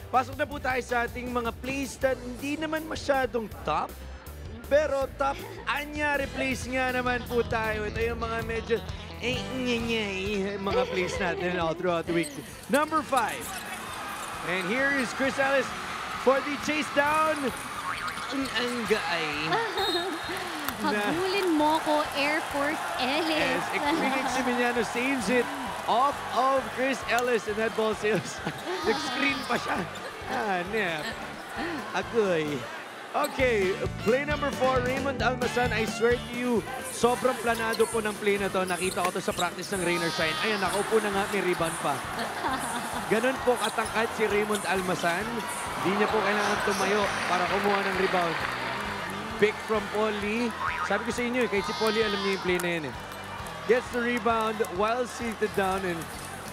pasok na po tayo sa ating mga plays na hindi naman masyadong top. Pero top anyari plays nga naman po tayo. Ito yung mga medyo mga plays natin all throughout the week. Number 5. And here is Chris Ellis for the chase down. Ang gaay. Habulin mo ko, Air Force Ellis. Yes, Felix Similiano saves it off of Chris Ellis and that ball sails. Nag-screen pa siya. Agoy. Okay, play number 4, Raymond Almasan. I swear to you, sobrang planado po ng play na to. Nakita ko to sa practice ng Rain or Shine. Ayan, nakaupo na nga, may rebound pa. Ganon po katangkad si Raymond Almasan. Hindi niya po kailangan tumayo para kumuha ng rebound. Pick from Paul Lee. Sabi ko sa inyo, kahit si Paul Lee, alam niya yung play na yan. Gets the rebound while seated down. And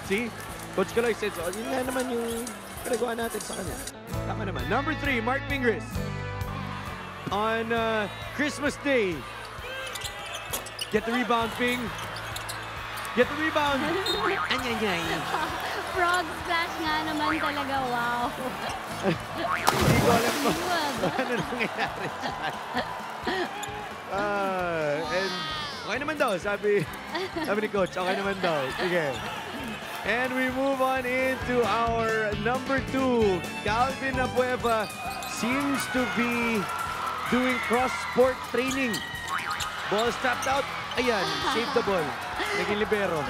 see, Coach Kaloy said, so, yun nga naman yung pinagawa natin sa kanya. Tama naman. Number 3, Mark Pingris. On Christmas Day. Get the rebound, Ping. Get the rebound. Anyay. Frog splash nga naman talaga. Wow. Hindi ko alam po ano nangyayari dyan. And okay naman daw, sabi ni Coach. Okay naman daw. Sige. And we move on into our number 2. Calvin Abueva seems to be doing cross-sport training. Ball tapped out. Ayan, save the ball. Naging libero.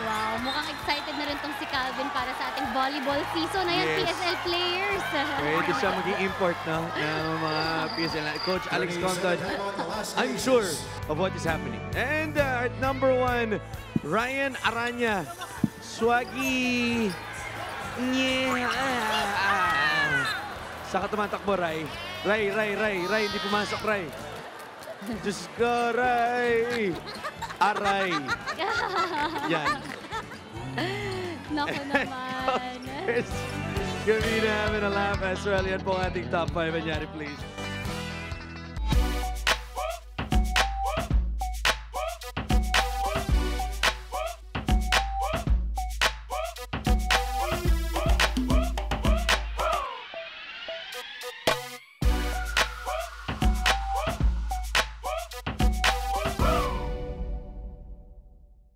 Wow, mukhang excited na rin tong si Calvin para sa ating volleyball season. Ayan, Yes. PSL players. Pwede siya maging import, no? Ng mga PSL. Coach Alex Conton, I'm sure of what is happening. And at number 1, Ryan Aranya. Swaggy. Saka tumatakbo, Ray. Ray. Hindi pumasok, Ray. Diyos ko, Ray. Aray. Yan. Naku naman. Yes. Gawin namin a laugh as well. Yan po ang ating top 5. Anyari, please.